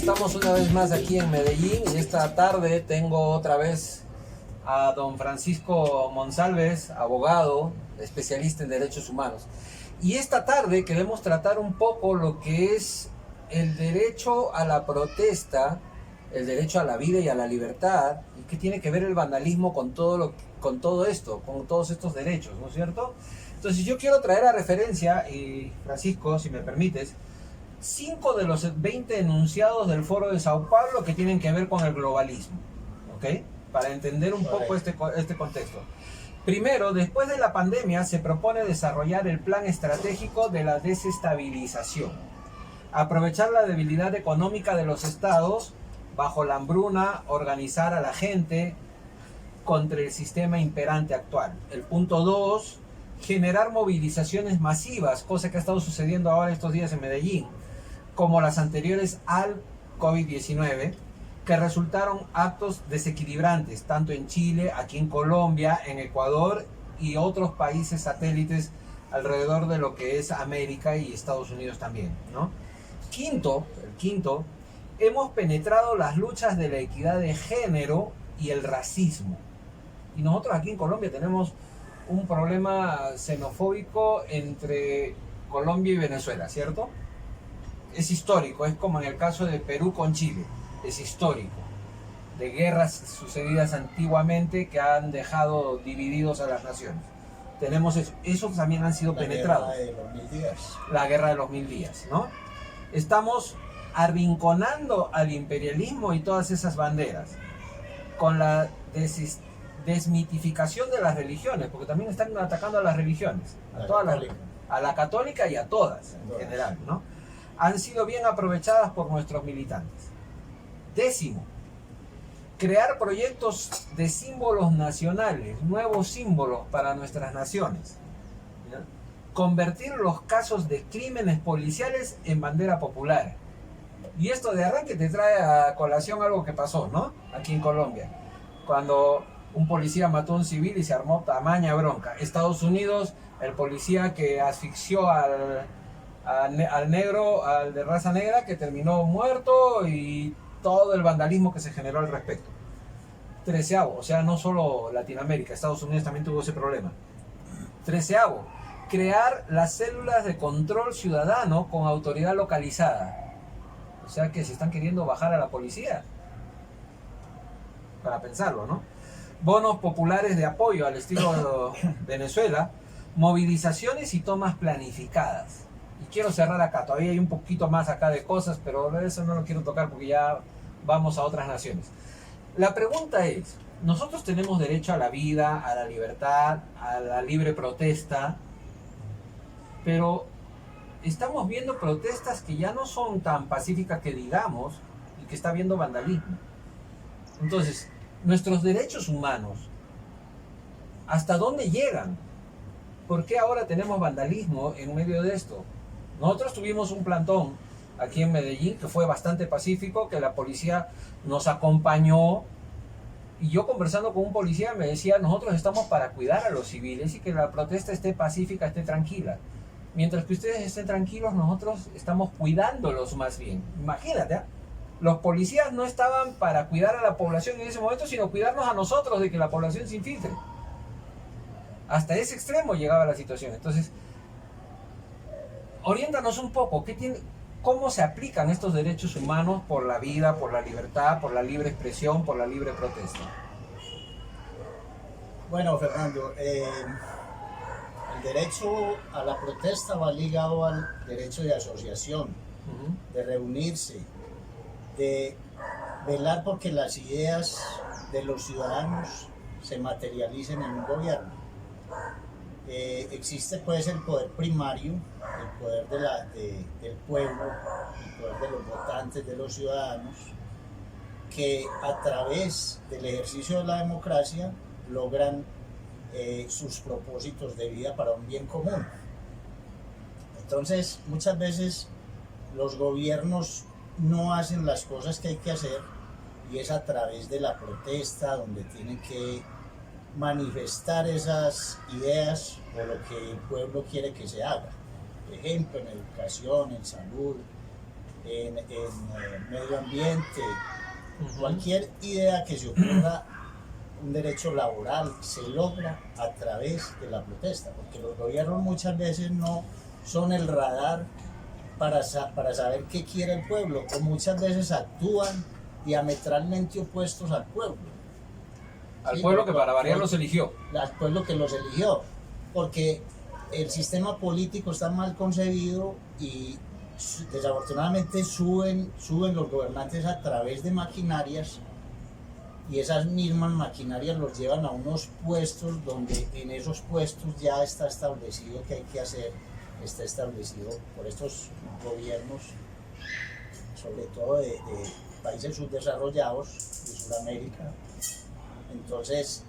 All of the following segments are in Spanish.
Estamos una vez más aquí en Medellín y esta tarde tengo otra vez a don Francisco Monsalves, abogado, especialista en derechos humanos. Y esta tarde queremos tratar un poco lo que es el derecho a la protesta, el derecho a la vida y a la libertad, y qué tiene que ver el vandalismo con todo esto, con todos estos derechos, ¿no es cierto? Entonces yo quiero traer a referencia, Francisco, si me permites, 5 de los 20 enunciados del Foro de Sao Paulo que tienen que ver con el globalismo, ¿ok? Para entender un poco este contexto. Primero, después de la pandemia se propone desarrollar el plan estratégico de la desestabilización, aprovechar la debilidad económica de los estados bajo la hambruna, organizar a la gente contra el sistema imperante actual. El punto 2, generar movilizaciones masivas, cosa que ha estado sucediendo ahora estos días en Medellín, como las anteriores al COVID-19, que resultaron actos desequilibrantes, tanto en Chile, aquí en Colombia, en Ecuador y otros países satélites alrededor de lo que es América y Estados Unidos también, ¿no? El quinto, hemos penetrado las luchas de la equidad de género y el racismo. Y nosotros aquí en Colombia tenemos un problema xenofóbico entre Colombia y Venezuela, ¿cierto? Es histórico, es como en el caso de Perú con Chile, es histórico, de guerras sucedidas antiguamente que han dejado divididos a las naciones. Tenemos eso, esos también han sido penetrados. La guerra de los 1000 días. La guerra de los 1000 días, ¿no? Estamos arrinconando al imperialismo y todas esas banderas, con la desmitificación de las religiones, porque también están atacando a las religiones, a la católica y a todas en general, ¿no? Han sido bien aprovechadas por nuestros militantes. 10, crear proyectos de símbolos nacionales, nuevos símbolos para nuestras naciones, ¿ya? Convertir los casos de crímenes policiales en bandera popular. Y esto de arranque te trae a colación algo que pasó, ¿no? Aquí en Colombia, cuando un policía mató a un civil y se armó tamaña bronca. Estados Unidos, el policía que asfixió al negro, al de raza negra, que terminó muerto, y todo el vandalismo que se generó al respecto. 13, o sea, no solo Latinoamérica, Estados Unidos también tuvo ese problema. 13, crear las células de control ciudadano con autoridad localizada. O sea que se están queriendo bajar a la policía. Para pensarlo, ¿no? Bonos populares de apoyo al estilo Venezuela, movilizaciones y tomas planificadas. Y quiero cerrar acá, todavía hay un poquito más acá de cosas, pero eso no lo quiero tocar porque ya vamos a otras naciones. La pregunta es, nosotros tenemos derecho a la vida, a la libertad, a la libre protesta, pero estamos viendo protestas que ya no son tan pacíficas que digamos, y que está habiendo vandalismo. Entonces, nuestros derechos humanos, ¿hasta dónde llegan? ¿Por qué ahora tenemos vandalismo en medio de esto? Nosotros tuvimos un plantón aquí en Medellín que fue bastante pacífico, que la policía nos acompañó, y yo conversando con un policía me decía, nosotros estamos para cuidar a los civiles y que la protesta esté pacífica, esté tranquila. Mientras que ustedes estén tranquilos, nosotros estamos cuidándolos más bien. Imagínate, ¿eh? Los policías no estaban para cuidar a la población en ese momento, sino cuidarnos a nosotros de que la población se infiltre. Hasta ese extremo llegaba la situación. Entonces, oriéntanos un poco, ¿cómo se aplican estos derechos humanos por la vida, por la libertad, por la libre expresión, por la libre protesta? Bueno, Fernando, el derecho a la protesta va ligado al derecho de asociación, de reunirse, de velar porque las ideas de los ciudadanos se materialicen en un gobierno. Existe pues el poder primario, el poder del pueblo, el poder de los votantes, de los ciudadanos, que a través del ejercicio de la democracia logran sus propósitos de vida para un bien común. Entonces, muchas veces los gobiernos no hacen las cosas que hay que hacer, y es a través de la protesta donde tienen que manifestar esas ideas o lo que el pueblo quiere que se haga. Por ejemplo, en educación, en salud, medio ambiente, Ujú. cualquier idea que se ocurra, un derecho laboral se logra a través de la protesta, porque los gobiernos muchas veces no son el radar para saber qué quiere el pueblo, o muchas veces actúan diametralmente opuestos al pueblo. Al ¿Sí? pueblo que para variar los eligió. Al pueblo que los eligió, porque el sistema político está mal concebido y desafortunadamente suben los gobernantes a través de maquinarias, y esas mismas maquinarias los llevan a unos puestos donde en esos puestos ya está establecido qué hay que hacer, está establecido por estos gobiernos, sobre todo de países subdesarrollados de Sudamérica. Entonces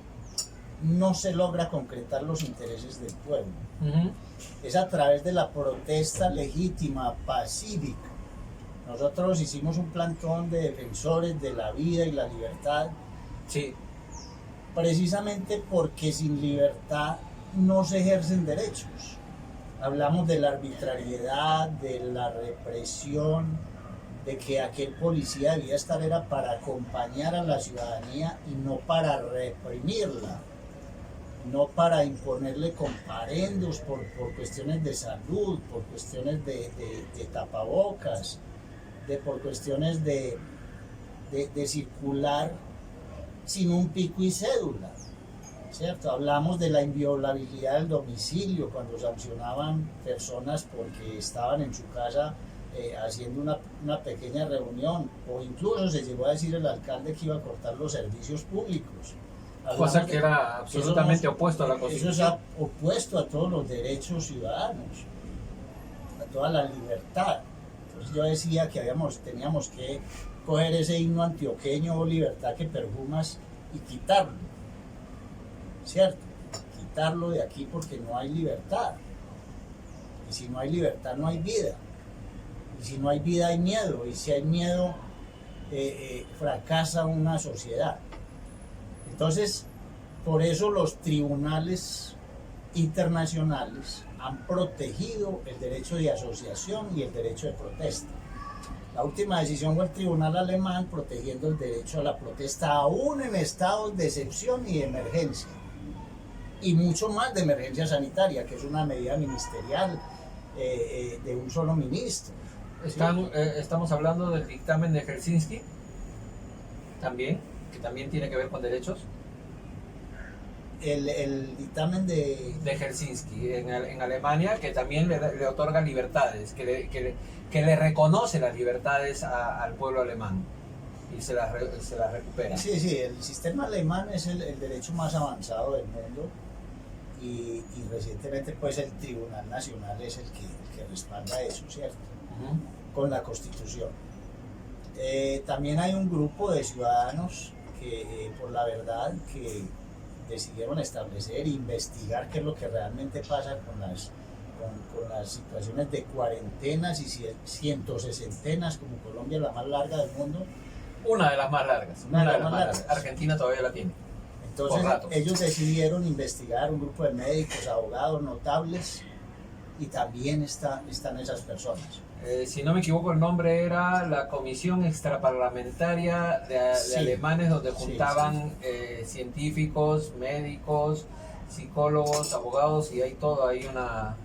no se logra concretar los intereses del pueblo. Ujú. Es a través de la protesta legítima, pacífica. Nosotros hicimos un plantón de defensores de la vida y la libertad, Sí, precisamente porque sin libertad no se ejercen derechos. Hablamos de la arbitrariedad, de la represión, de que aquel policía debía estar era para acompañar a la ciudadanía y no para reprimirla, no para imponerle comparendos por cuestiones de salud, por cuestiones de tapabocas, por cuestiones de circular sin un pico y cédula, ¿cierto? Hablamos de la inviolabilidad del domicilio cuando sancionaban personas porque estaban en su casa haciendo una pequeña reunión, o incluso se llegó a decir el alcalde que iba a cortar los servicios públicos. cosa que era absolutamente opuesto a la Eso es Constitución. opuesto a todos los derechos ciudadanos, a toda la libertad. Entonces yo decía que teníamos que coger ese himno antioqueño, "Oh, libertad que perfumas", y quitarlo, ¿cierto? Quitarlo de aquí porque no hay libertad. Y si no hay libertad no hay vida. Y si no hay vida hay miedo. Y si hay miedo fracasa una sociedad. Entonces, por eso los tribunales internacionales han protegido el derecho de asociación y el derecho de protesta. La última decisión fue el tribunal alemán protegiendo el derecho a la protesta aún en estados de excepción y de emergencia. Y mucho más de emergencia sanitaria, que es una medida ministerial de un solo ministro. Estamos hablando del dictamen de Helsinki, también, que también tiene que ver con derechos. El dictamen de Helsinki en Alemania, que también le otorga libertades, que le reconoce las libertades al pueblo alemán y se las recupera. Sí, el sistema alemán es el derecho más avanzado del mundo, y recientemente pues el Tribunal Nacional es el que respalda eso, ¿cierto? Con la Constitución. También hay un grupo de ciudadanos que por la verdad que decidieron establecer e investigar qué es lo que realmente pasa con las situaciones de cuarentenas y 160, como Colombia, la más larga del mundo. Una de las más largas. Una de las más largas. Argentina todavía la tiene. Entonces ellos decidieron investigar, un grupo de médicos, abogados, notables, y también están esas personas. Si no me equivoco, el nombre era la Comisión Extraparlamentaria de Sí. Alemanes, donde juntaban Sí. científicos, médicos, psicólogos, abogados, y hay todo ahí una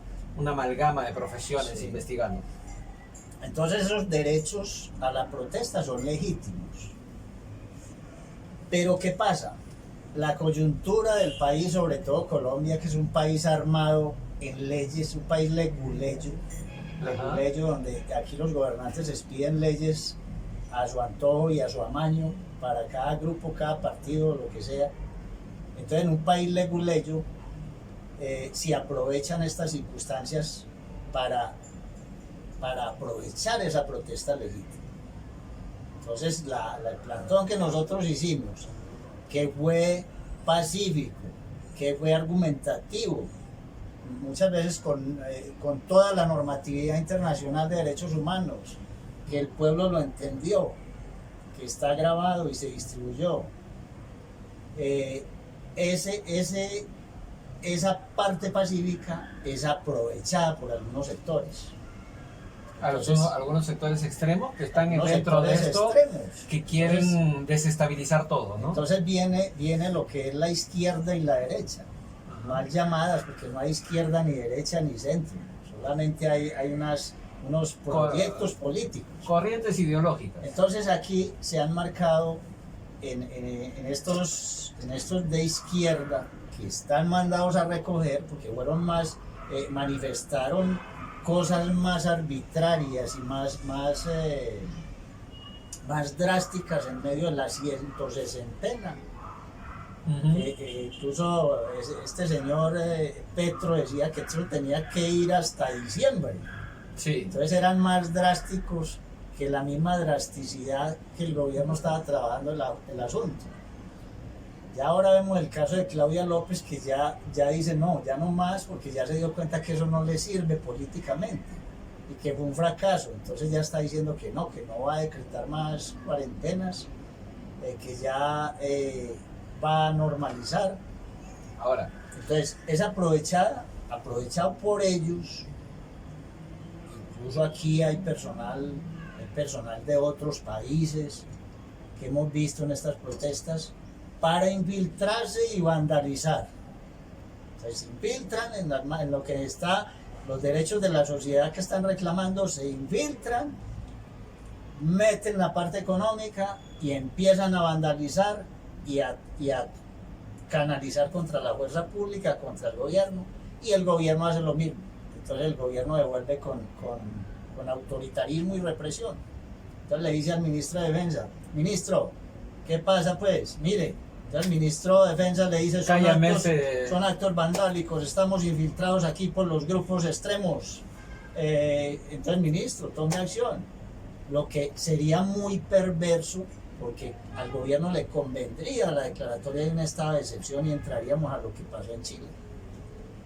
amalgama de profesiones Sí. investigando. Entonces esos derechos a la protesta son legítimos. Pero ¿qué pasa? La coyuntura del país, sobre todo Colombia, que es un país armado en leyes, un país leguleyo, donde aquí los gobernantes expiden leyes a su antojo y a su amaño para cada grupo, cada partido, lo que sea. Entonces, en un país leguleyo, si aprovechan estas circunstancias para aprovechar esa protesta legítima. Entonces, el plantón que nosotros hicimos, que fue pacífico, que fue argumentativo, muchas veces con toda la normatividad internacional de derechos humanos, que el pueblo lo entendió, que está grabado y se distribuyó. Esa parte pacífica es aprovechada por algunos sectores. Algunos sectores extremos que están Unos dentro de sectores esto, extremos. que quieren desestabilizar todo, ¿no? Entonces viene lo que es la izquierda y la derecha, mal llamadas, porque no hay izquierda ni derecha ni centro, solamente hay unos proyectos políticos. Corrientes ideológicas. Entonces aquí se han marcado en estos de izquierda que están mandados a recoger, porque fueron más, manifestaron cosas más arbitrarias y más drásticas en medio de la 160. Incluso este señor Petro decía que eso tenía que ir hasta diciembre. Sí. Entonces eran más drásticos que la misma drasticidad que el gobierno estaba trabajando el asunto. Ya ahora vemos el caso de Claudia López, que ya dice no, ya no más, porque ya se dio cuenta que eso no le sirve políticamente y que fue un fracaso. Entonces ya está diciendo que no va a decretar más cuarentenas, que ya va a normalizar. Ahora, entonces es aprovechado por ellos. Incluso aquí hay personal de otros países que hemos visto en estas protestas para infiltrarse y vandalizar. Entonces se infiltran en lo que está, los derechos de la sociedad que están reclamando, se infiltran, meten la parte económica y empiezan a vandalizar y a canalizar contra la fuerza pública, contra el gobierno, y el gobierno hace lo mismo. Entonces el gobierno devuelve con autoritarismo y represión. Entonces le dice al ministro de Defensa, ministro, ¿qué pasa pues? Mire, entonces el ministro de Defensa le dice, son actos vandálicos, estamos infiltrados aquí por los grupos extremos. Entonces ministro, tome acción. Lo que sería muy perverso, porque al gobierno le convendría la declaratoria de un estado de excepción y entraríamos a lo que pasó en Chile.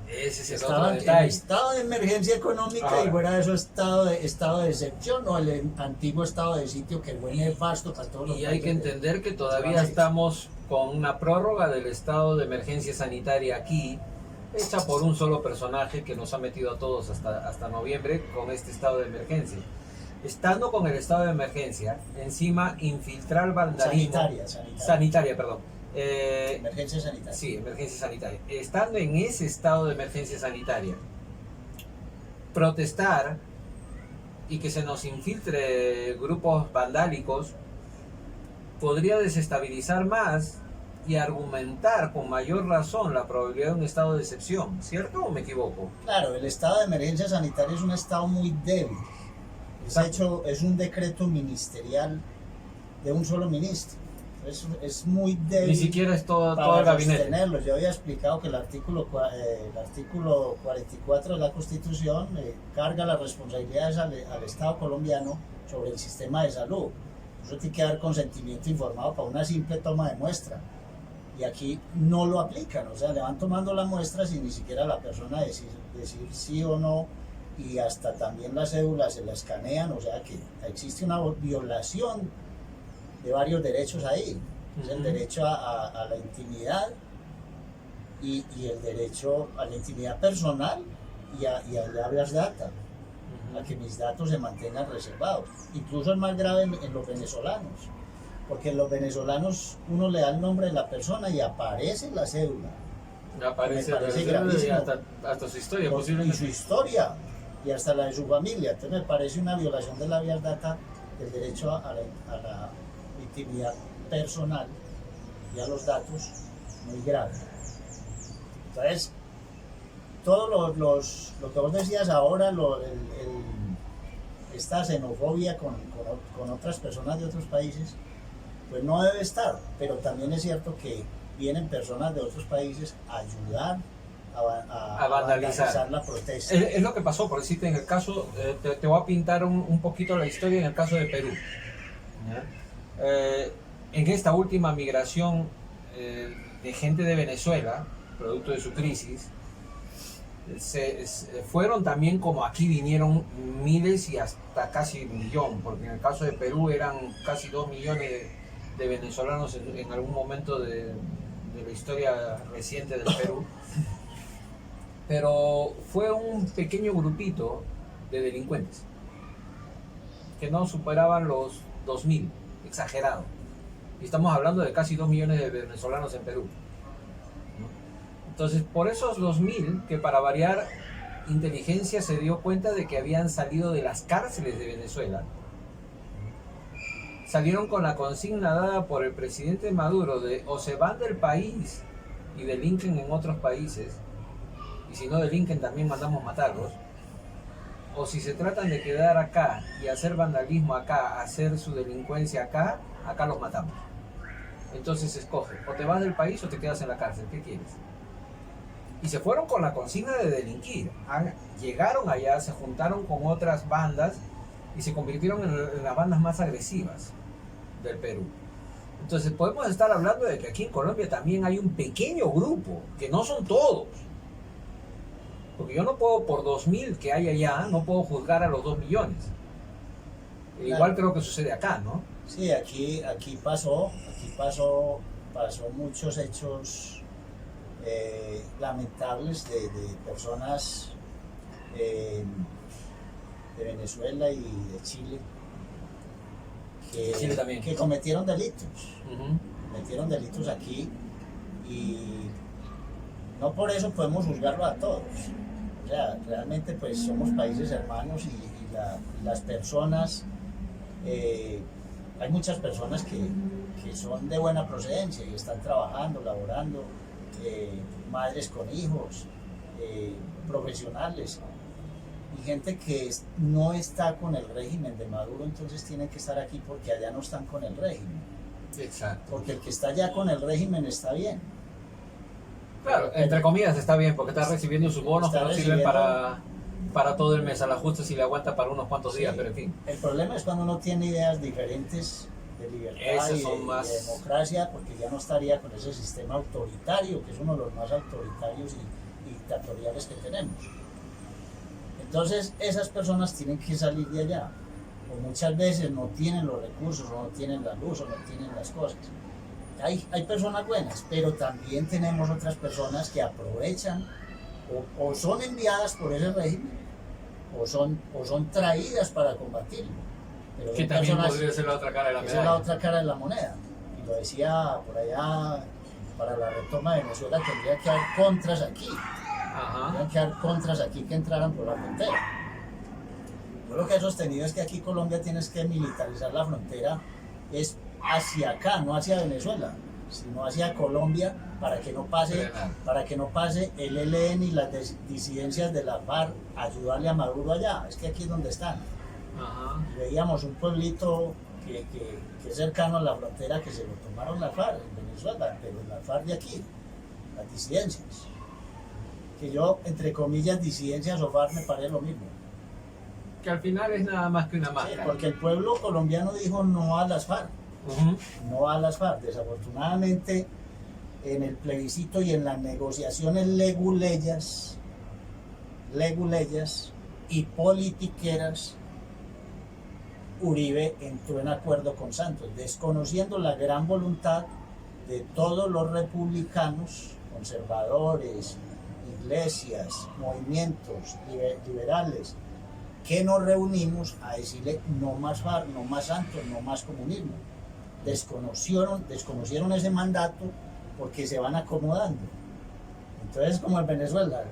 Ese es el Estaban otro detalle. en estado de emergencia económica. Ahora, y fuera de eso estado de excepción, o el antiguo estado de sitio que fue nefasto para todos los países. Y hay que entender que todavía estamos con una prórroga del estado de emergencia sanitaria aquí, hecha por un solo personaje que nos ha metido a todos hasta noviembre con este estado de emergencia. Estando con el estado de emergencia, encima infiltrar vandalismo. Sanitaria, perdón. Emergencia sanitaria. Sí, emergencia sanitaria. Estando en ese estado de emergencia sanitaria, protestar y que se nos infiltre grupos vandálicos podría desestabilizar más y argumentar con mayor razón la probabilidad de un estado de excepción, ¿cierto o me equivoco? Claro, el estado de emergencia sanitaria es un estado muy débil. Es un decreto ministerial de un solo ministro. Es muy débil. Ni siquiera es todo el gabinete. Yo había explicado que el artículo 44 de la Constitución carga las responsabilidades al Estado colombiano sobre el sistema de salud. Eso tiene que dar consentimiento informado para una simple toma de muestra. Y aquí no lo aplican, o sea, le van tomando la muestra sin ni siquiera la persona decir sí o no, y hasta también la cédula se la escanean, o sea que existe una violación de varios derechos ahí. Es el derecho a la intimidad y el derecho a la intimidad personal y a las data, a que mis datos se mantengan reservados. Incluso es más grave en los venezolanos, porque en los venezolanos uno le da el nombre de la persona y aparece la cédula. Aparece me parece gravísimo. Hasta su historia, y su historia, y hasta la de su familia. Entonces me parece una violación de la vía data del derecho a la intimidad personal y a los datos muy grave. Entonces, todos lo que vos decías ahora, esta xenofobia con otras personas de otros países, pues no debe estar, pero también es cierto que vienen personas de otros países a ayudar a vandalizar la protesta. Es lo que pasó, por decirte, en el caso, te voy a pintar un poquito la historia en el caso de Perú. En esta última migración de gente de Venezuela, producto de su crisis, fueron también como aquí vinieron miles y hasta casi 1 millón, porque en el caso de Perú eran casi 2 millones de venezolanos en algún momento de la historia reciente del Perú. Pero fue un pequeño grupito de delincuentes que no superaban los 2.000, exagerado. Y estamos hablando de casi 2 millones de venezolanos en Perú. Entonces, por esos 2.000, que para variar, inteligencia se dio cuenta de que habían salido de las cárceles de Venezuela, salieron con la consigna dada por el presidente Maduro de o se van del país y delinquen en otros países, y si no delinquen también mandamos matarlos, o si se tratan de quedar acá y hacer vandalismo acá, hacer su delincuencia acá, acá los matamos. Entonces escoge, o te vas del país o te quedas en la cárcel, ¿qué quieres? Y se fueron con la consigna de delinquir. Llegaron allá, se juntaron con otras bandas y se convirtieron en las bandas más agresivas del Perú. Entonces podemos estar hablando de que aquí en Colombia también hay un pequeño grupo, que no son todos. Porque yo no puedo, por 2.000 que hay allá, no puedo juzgar a los 2 millones. Claro. Igual creo que sucede acá, ¿no? Sí, aquí pasó muchos hechos lamentables de personas de Venezuela y de Chile Chile también, que cometieron delitos. Cometieron delitos aquí y no por eso podemos juzgarlo a todos. O sea, realmente pues somos países hermanos y las personas, hay muchas personas que son de buena procedencia y están trabajando, laborando, madres con hijos, profesionales, y gente que no está con el régimen de Maduro, entonces tienen que estar aquí porque allá no están con el régimen. Exacto. Porque el que está allá con el régimen está bien. Claro, entre comillas está bien, porque está recibiendo sus bonos que no sirven para todo el mes, a la justa si le aguanta para unos cuantos días, pero en fin. El problema es cuando uno tiene ideas diferentes de libertad y de democracia, porque ya no estaría con ese sistema autoritario, que es uno de los más autoritarios y dictatoriales que tenemos. Entonces esas personas tienen que salir de allá, o muchas veces no tienen los recursos, o no tienen la luz, o no tienen las cosas. Hay personas buenas, pero también tenemos otras personas que aprovechan o son enviadas por ese régimen o son traídas para combatirlo. Pero que también podría ser la otra cara de la moneda. Es la otra cara de la moneda. Y lo decía por allá, para la retoma de Venezuela tendría que haber contras aquí. Tendrían que haber contras aquí que entraran por la frontera. Yo lo que he sostenido es que aquí Colombia tienes que militarizar la frontera, es hacia acá, no hacia Venezuela, sino hacia Colombia, para que no pase el ELN y las disidencias de la FARC a ayudarle a Maduro allá. Es que aquí es donde están. Veíamos un pueblito que es cercano a la frontera que se lo tomaron la FARC en Venezuela, pero la FARC de aquí, las disidencias. Que yo, entre comillas, disidencias o FARC me parece lo mismo. Que al final es nada más que una máscara. Sí, porque el pueblo colombiano dijo no a las FARC. No a las FARC. Desafortunadamente, en el plebiscito y en las negociaciones leguleyas y politiqueras, Uribe entró en acuerdo con Santos, desconociendo la gran voluntad de todos los republicanos, conservadores, iglesias, movimientos liberales, que nos reunimos a decirle no más FARC, no más Santos, no más comunismo. Desconocieron ese mandato porque se van acomodando. Entonces, como en Venezuela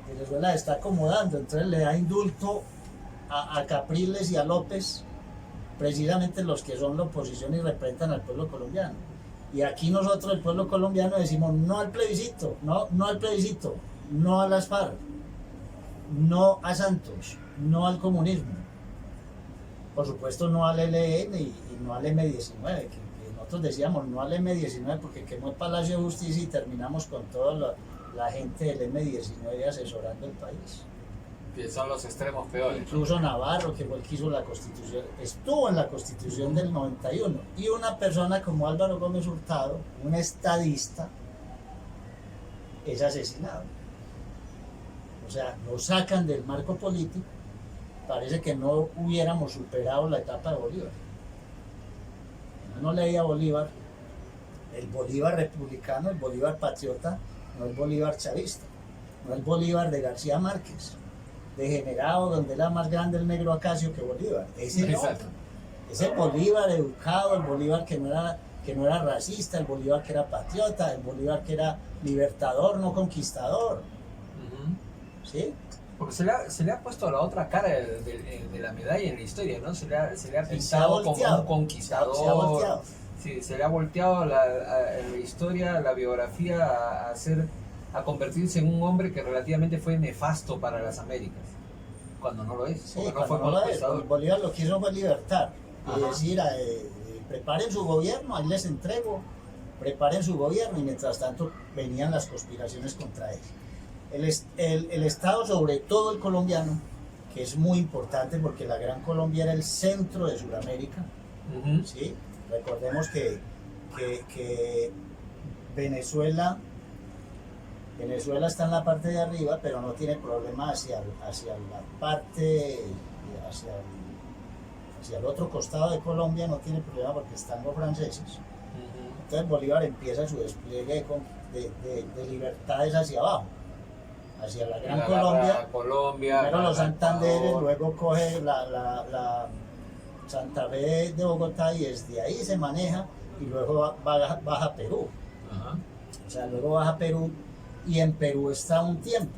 está acomodando, entonces le da indulto a Capriles y a López, precisamente los que son la oposición y representan al pueblo colombiano. Y aquí nosotros, el pueblo colombiano, decimos no al plebiscito, no al plebiscito, no a las FARC, no a Santos, no al comunismo. Por supuesto, no al ELN y no al M-19, que nosotros decíamos no al M-19 porque quemó el Palacio de Justicia y terminamos con toda la gente del M-19 asesorando el país. Que son los extremos peores. Incluso Navarro, que fue el que hizo la Constitución, estuvo en la Constitución del 91. Y una persona como Álvaro Gómez Hurtado, un estadista, es asesinado. O sea, lo sacan del marco político. Parece que no hubiéramos superado la etapa de Bolívar. Uno leía a Bolívar, el Bolívar republicano, el Bolívar patriota, no el Bolívar chavista, no el Bolívar de García Márquez, degenerado, donde era más grande el negro Acacio que Bolívar. Ese no. Es el Bolívar educado, el Bolívar que no era racista, el Bolívar que era patriota, el Bolívar que era libertador, no conquistador. ¿Sí? Porque se le ha puesto la otra cara de la medalla en la historia, ¿no? Se le ha Se ha pintado como volteado, un conquistador. se ha volteado. Sí, se le ha volteado la historia, la biografía a convertirse en un hombre que relativamente fue nefasto para las Américas, cuando no lo es, Sí, porque no fue cuando no lo es, conquistador. Bolívar lo quiso fue libertar y Ajá. decir, preparen su gobierno, ahí les entrego, preparen su gobierno, y mientras tanto venían las conspiraciones contra él. El Estado, sobre todo el colombiano, que es muy importante porque la Gran Colombia era el centro de Sudamérica, Ujú. ¿sí? Recordemos que Venezuela está en la parte de arriba, pero no tiene problema hacia la parte, hacia el otro costado de Colombia, no tiene problema porque están los franceses. Ujú. Entonces Bolívar empieza su despliegue de libertades hacia abajo, hacia la Gran Colombia. Colombia, Primero los Santanderes, Ecuador. luego coge la Santa Fe de Bogotá y desde ahí se maneja, y luego baja a Perú. Ajá. O sea, luego baja a Perú, y en Perú está un tiempo.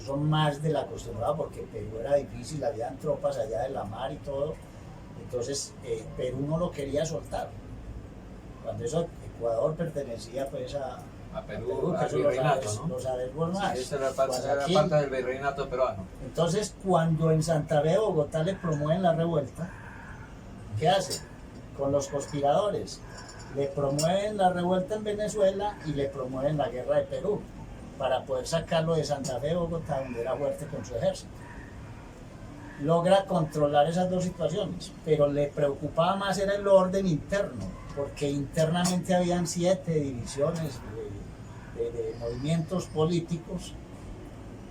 Son más de la acostumbrada porque Perú era difícil, habían tropas allá de la mar y todo. Entonces Perú no lo quería soltar. Cuando eso, Ecuador pertenecía pues a Perú, al eso virreinato, ¿no? lo sabes vos más. Sí, esa era parte Guayaquil. del virreinato peruano. Entonces, cuando en Santa Fe de Bogotá le promueven la revuelta, ¿qué hace? Con los conspiradores. Le promueven la revuelta en Venezuela y le promueven la guerra de Perú para poder sacarlo de Santa Fe de Bogotá, donde era fuerte con su ejército. Logra controlar esas dos situaciones, pero le preocupaba más era el orden interno, porque internamente habían 7 divisiones de movimientos políticos,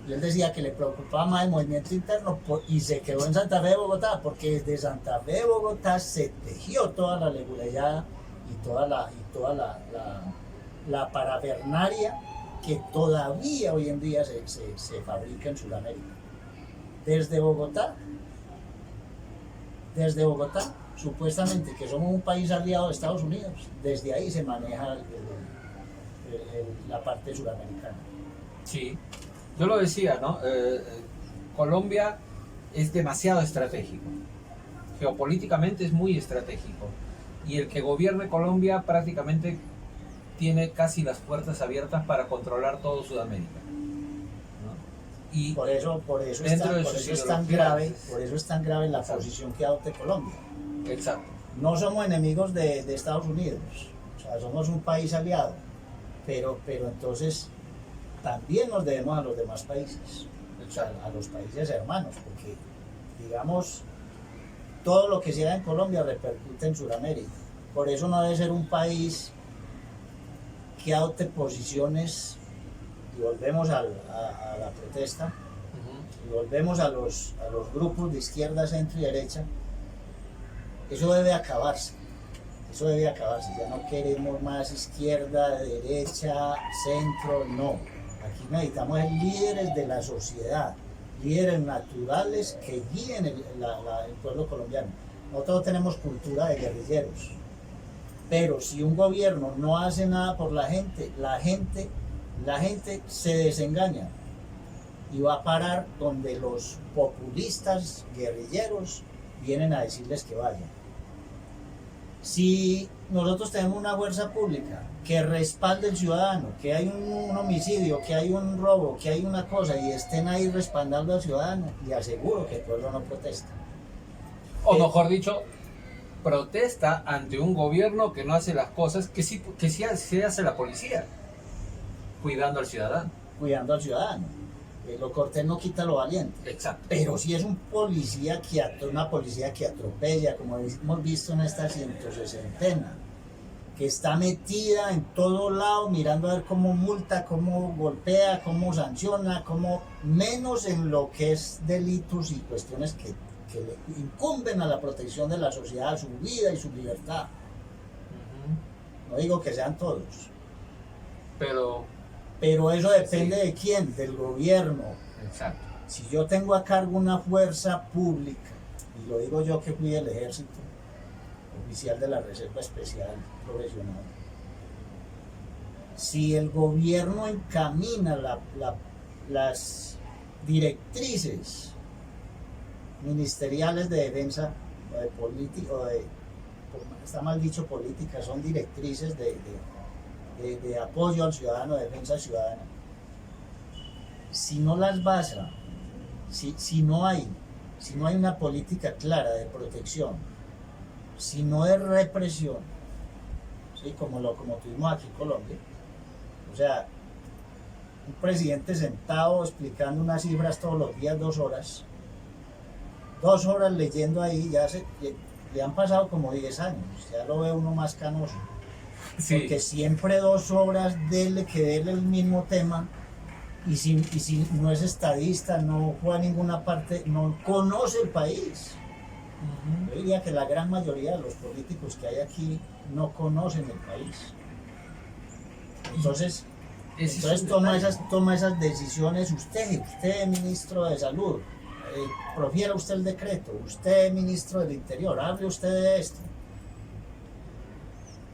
y él decía que le preocupaba más el movimiento interno, y se quedó en Santa Fe de Bogotá, porque desde Santa Fe de Bogotá se tejió toda la leguleyada y toda la parafernalia que todavía hoy en día se fabrica en Sudamérica. Desde Bogotá, supuestamente que somos un país aliado de Estados Unidos, desde ahí se maneja la parte sudamericana. Sí, yo lo decía, ¿no? Colombia es demasiado estratégico, geopolíticamente es muy estratégico, y el que gobierne Colombia prácticamente tiene casi las puertas abiertas para controlar todo Sudamérica, ¿no? Y Por eso es tan grave la posición que adopte Colombia. exacto. No somos enemigos de Estados Unidos, o sea, somos un país aliado, pero entonces también nos debemos a los demás países, o sea, a los países hermanos, porque digamos, todo lo que se haga en Colombia repercute en Sudamérica. Por eso no debe ser un país que adopte posiciones, y volvemos a la protesta, Ujú. y volvemos a los grupos de izquierda, centro y derecha. Eso debe acabarse, ya no queremos más izquierda, derecha, centro, no. Aquí necesitamos líderes de la sociedad, líderes naturales que guíen el pueblo colombiano. Nosotros tenemos cultura de guerrilleros, pero si un gobierno no hace nada por la gente se desengaña y va a parar donde los populistas guerrilleros vienen a decirles que vayan. Si nosotros tenemos una fuerza pública que respalde al ciudadano, que hay un homicidio, que hay un robo, que hay una cosa, y estén ahí respaldando al ciudadano, le aseguro que el pueblo no protesta. O mejor dicho, protesta ante un gobierno que no hace las cosas que sí hace la policía, cuidando al ciudadano. Cuidando al ciudadano. Lo cortés no quita lo valiente. Exacto. Pero si es una policía que atropella, como hemos visto en esta 160, que está metida en todo lado, mirando a ver cómo multa, cómo golpea, cómo sanciona, menos en lo que es delitos y cuestiones que le incumben a la protección de la sociedad, su vida y su libertad. Ujú. No digo que sean todos. Pero eso depende de quién, del gobierno. exacto. Si yo tengo a cargo una fuerza pública, y lo digo yo que fui del ejército, oficial de la Reserva Especial Profesional. Si el gobierno encamina las directrices ministeriales de defensa o de política, está mal dicho política, son directrices de apoyo al ciudadano, de defensa ciudadana, si no las basa, si no hay una política clara de protección, si no es represión, ¿sí? como tuvimos aquí en Colombia, o sea, un presidente sentado explicando unas cifras todos los días, 2 horas leyendo ahí, le han pasado como 10 años, ya lo ve uno más canoso, sí. Porque siempre 2 horas dele el mismo tema, y si no es estadista, no juega a ninguna parte, no conoce el país. Yo diría que la gran mayoría de los políticos que hay aquí no conocen el país. Entonces toma esas decisiones usted ministro de Salud, profiera usted el decreto, usted ministro del Interior, hable usted de esto.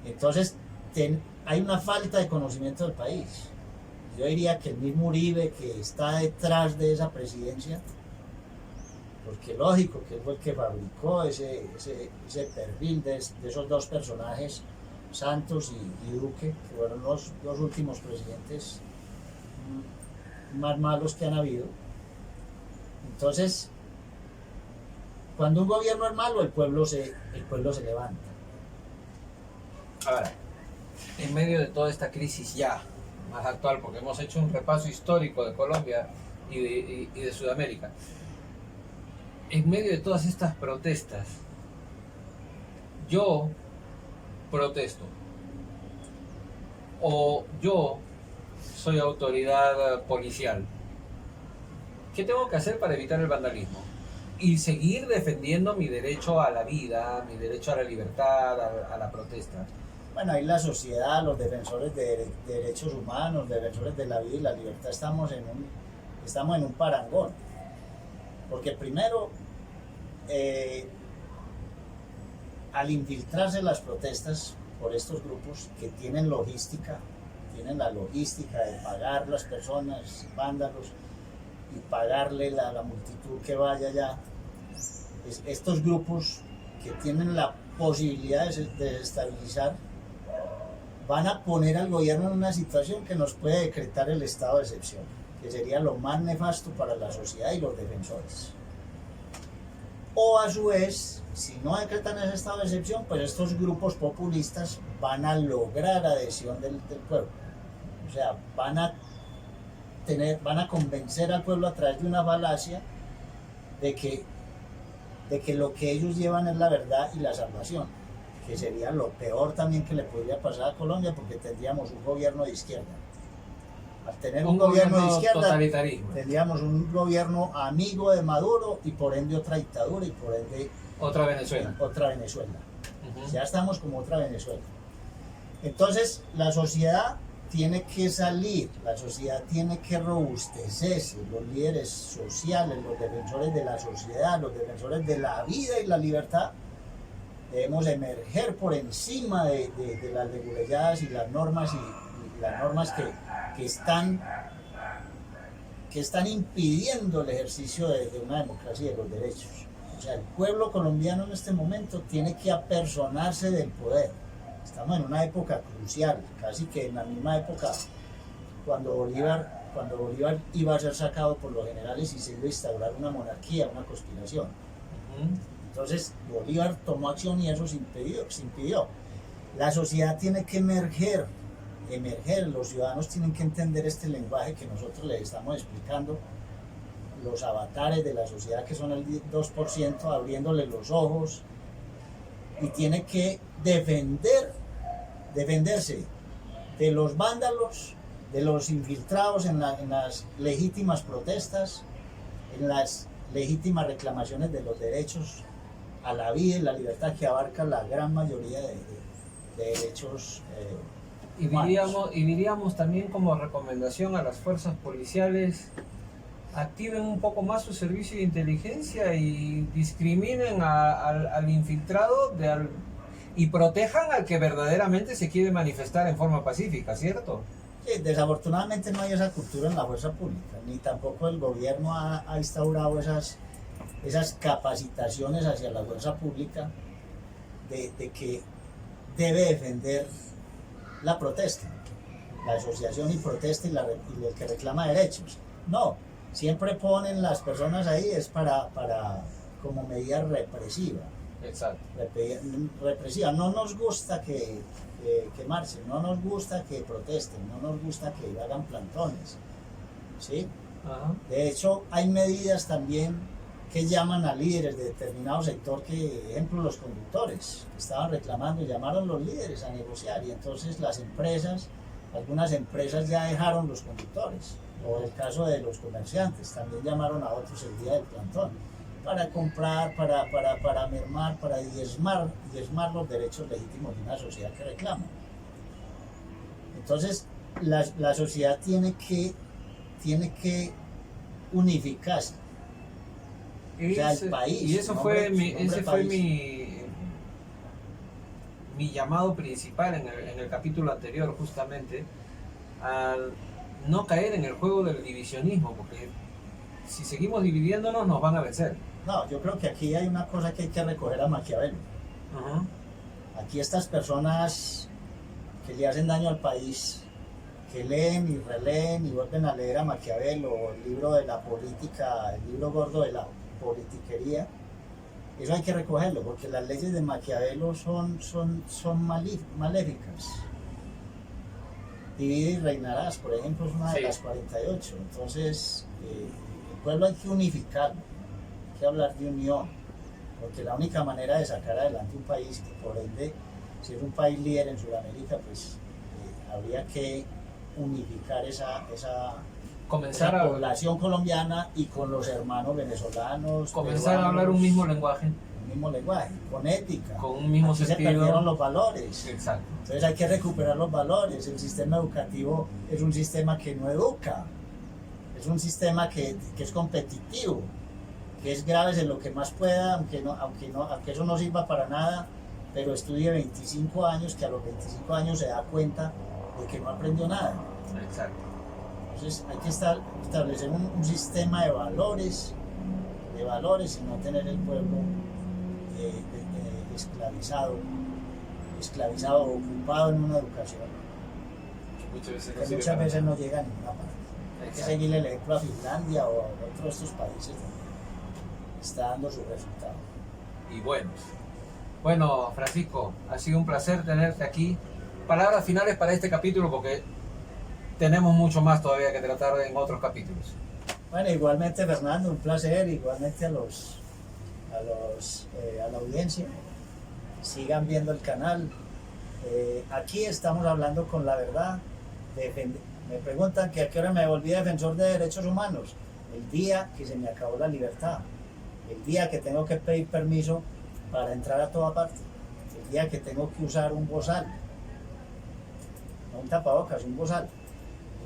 Entonces hay una falta de conocimiento del país. Yo diría que el mismo Uribe, que está detrás de esa presidencia, porque lógico que fue el que fabricó ese perfil de esos 2 personajes, Santos y Duque, que fueron los últimos presidentes más malos que han habido. Entonces, cuando un gobierno es malo, el pueblo se levanta. Ahora, en medio de toda esta crisis ya más actual, porque hemos hecho un repaso histórico de Colombia y de Sudamérica, en medio de todas estas protestas, yo protesto, o yo soy autoridad policial, ¿qué tengo que hacer para evitar el vandalismo? Y seguir defendiendo mi derecho a la vida, mi derecho a la libertad, a la protesta. Bueno, ahí la sociedad, los defensores de derechos humanos, defensores de la vida y la libertad, estamos en un parangón. Porque primero, al infiltrarse las protestas por estos grupos que tienen la logística de pagar las personas, vándalos, y pagarle la multitud que vaya allá, estos grupos que tienen la posibilidad de desestabilizar, van a poner al gobierno en una situación que nos puede decretar el estado de excepción, que sería lo más nefasto para la sociedad y los defensores. O a su vez, si no decretan ese estado de excepción, pues estos grupos populistas van a lograr adhesión del pueblo. O sea, van a convencer al pueblo a través de una falacia de que lo que ellos llevan es la verdad y la salvación, que sería lo peor también que le podría pasar a Colombia, porque tendríamos un gobierno de izquierda. Al tener un gobierno de izquierda, tendríamos un gobierno amigo de Maduro y por ende otra dictadura y por ende otra Venezuela. Ya estamos como otra Venezuela. Entonces la sociedad tiene que salir, la sociedad tiene que robustecerse, los líderes sociales, los defensores de la sociedad, los defensores de la vida y la libertad, debemos emerger por encima de las leguleyadas y las normas que están impidiendo el ejercicio de una democracia y de los derechos. O sea, el pueblo colombiano en este momento tiene que apersonarse del poder. Estamos en una época crucial, casi que en la misma época cuando Bolívar iba a ser sacado por los generales y se iba a instaurar una monarquía, una conspiración. Entonces Bolívar tomó acción y eso se impidió. La sociedad tiene que emerger, los ciudadanos tienen que entender este lenguaje que nosotros les estamos explicando, los avatares de la sociedad que son el 2%, abriéndole los ojos, y tiene que defenderse de los vándalos, de los infiltrados en las legítimas protestas, en las legítimas reclamaciones de los derechos a la vida y la libertad que abarca la gran mayoría de derechos humanos. Y diríamos también como recomendación a las fuerzas policiales: activen un poco más su servicio de inteligencia y discriminen al infiltrado y protejan al que verdaderamente se quiere manifestar en forma pacífica, ¿cierto? Sí, desafortunadamente no hay esa cultura en la fuerza pública, ni tampoco el gobierno ha instaurado esas capacitaciones hacia la fuerza pública de que debe defender la protesta, la asociación y protesta y el que reclama derechos. No, siempre ponen las personas ahí es para como medida represiva. Exacto. Represiva. No nos gusta que marchen, no nos gusta que protesten, no nos gusta que hagan plantones, ¿sí? Ajá. De hecho, hay medidas también que llaman a líderes de determinado sector, que, ejemplo, los conductores que estaban reclamando, llamaron los líderes a negociar, y entonces algunas empresas ya dejaron los conductores, o el caso de los comerciantes, también llamaron a otros el día del plantón, para comprar, para mermar, para diezmar los derechos legítimos de una sociedad que reclama. Entonces, la sociedad tiene que unificarse. O sea, el país. Y eso fue mi llamado principal en el capítulo anterior, justamente, al no caer en el juego del divisionismo, porque si seguimos dividiéndonos nos van a vencer. No, yo creo que aquí hay una cosa que hay que recoger a Maquiavelo. Uh-huh. Aquí estas personas que le hacen daño al país, que leen y releen y vuelven a leer a Maquiavelo, el libro de la política, el libro gordo de la politiquería, eso hay que recogerlo, porque las leyes de Maquiavelo son maléficas. Divide y reinarás, por ejemplo, es una de las 48. Entonces, el pueblo hay que unificarlo, hay que hablar de unión, porque la única manera de sacar adelante un país, que por ende, si es un país líder en Sudamérica, pues habría que unificar esa población colombiana y con los hermanos venezolanos. Comenzar a hablar un mismo lenguaje. Con ética. Con un mismo Aquí sentido. se perdieron los valores. Exacto. Entonces hay que recuperar los valores. El sistema educativo es un sistema que no educa. Es un sistema que es competitivo, que es grave en lo que más pueda, aunque eso no sirva para nada, pero estudie 25 años, que a los 25 años se da cuenta de que no aprendió nada. Exacto. Entonces hay que establecer un sistema de valores y no tener el pueblo esclavizado, ocupado en una educación que muchas veces no llega a ninguna parte. Hay que seguirle el ejemplo a Finlandia o a otros de estos países donde está dando su resultado. Y bueno, Francisco, ha sido un placer tenerte aquí. Palabras finales para este capítulo, porque tenemos mucho más todavía que tratar en otros capítulos. Bueno, igualmente, Fernando, un placer, igualmente a la audiencia. Sigan viendo el canal. Aquí estamos hablando con la verdad. Me preguntan que a qué hora me volví defensor de derechos humanos. El día que se me acabó la libertad. El día que tengo que pedir permiso para entrar a toda parte. El día que tengo que usar un bozal. No un tapabocas, un bozal.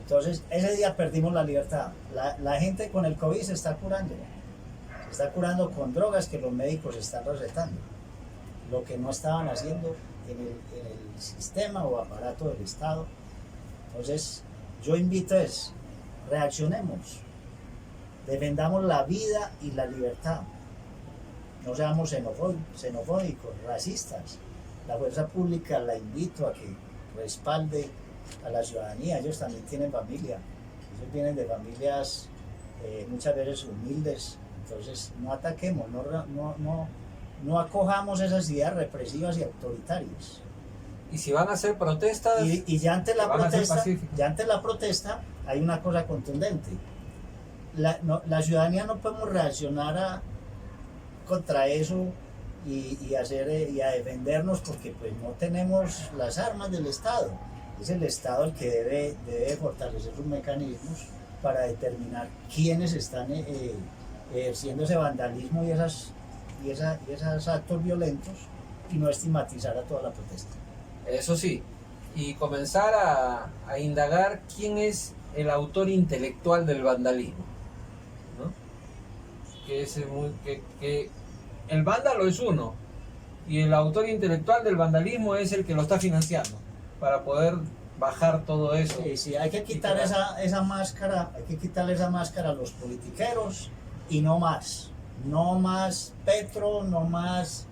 Entonces, ese día perdimos la libertad. La gente con el COVID se está curando. Se está curando con drogas que los médicos están recetando. Lo que no estaban haciendo en el sistema o aparato del Estado. Entonces, yo invito reaccionemos. Defendamos la vida y la libertad. No seamos xenofóbicos, racistas. La fuerza pública la invito a que respalde a la ciudadanía. Ellos también tienen familia. Ellos vienen de familias muchas veces humildes. Entonces, no ataquemos, no acojamos esas ideas represivas y autoritarias. Y si van a hacer protestas, y ya ante la protesta hay una cosa contundente. La ciudadanía no podemos reaccionar contra eso y a defendernos, porque pues no tenemos las armas del Estado. Es el Estado el que debe fortalecer sus mecanismos para determinar quiénes están ejerciendo ese vandalismo y esos actos violentos, y no estigmatizar a toda la protesta. Eso sí, y comenzar a indagar quién es el autor intelectual del vandalismo, ¿no? Que el vándalo es uno, y el autor intelectual del vandalismo es el que lo está financiando para poder bajar todo eso. Sí, sí, hay que quitar esa máscara, hay que quitarle esa máscara a los politiqueros y no más. No más Petro, no más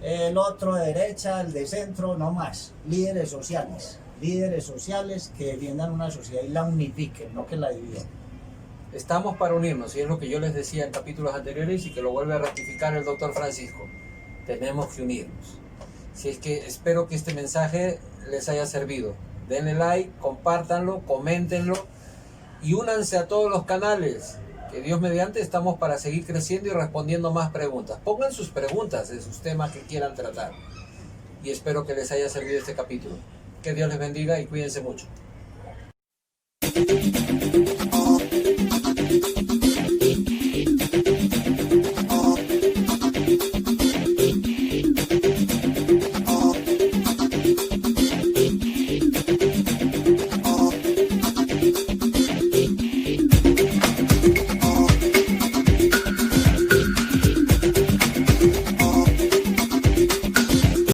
el otro de derecha, el de centro, no más. Líderes sociales que defiendan una sociedad y la unifiquen, no que la dividan. Estamos para unirnos, y es lo que yo les decía en capítulos anteriores y que lo vuelve a ratificar el doctor Francisco. Tenemos que unirnos. Si es que espero que este mensaje les haya servido. Denle like, compártanlo, coméntenlo y únanse a todos los canales. Que Dios mediante estamos para seguir creciendo y respondiendo más preguntas. Pongan sus preguntas de sus temas que quieran tratar. Y espero que les haya servido este capítulo. Que Dios les bendiga y cuídense mucho.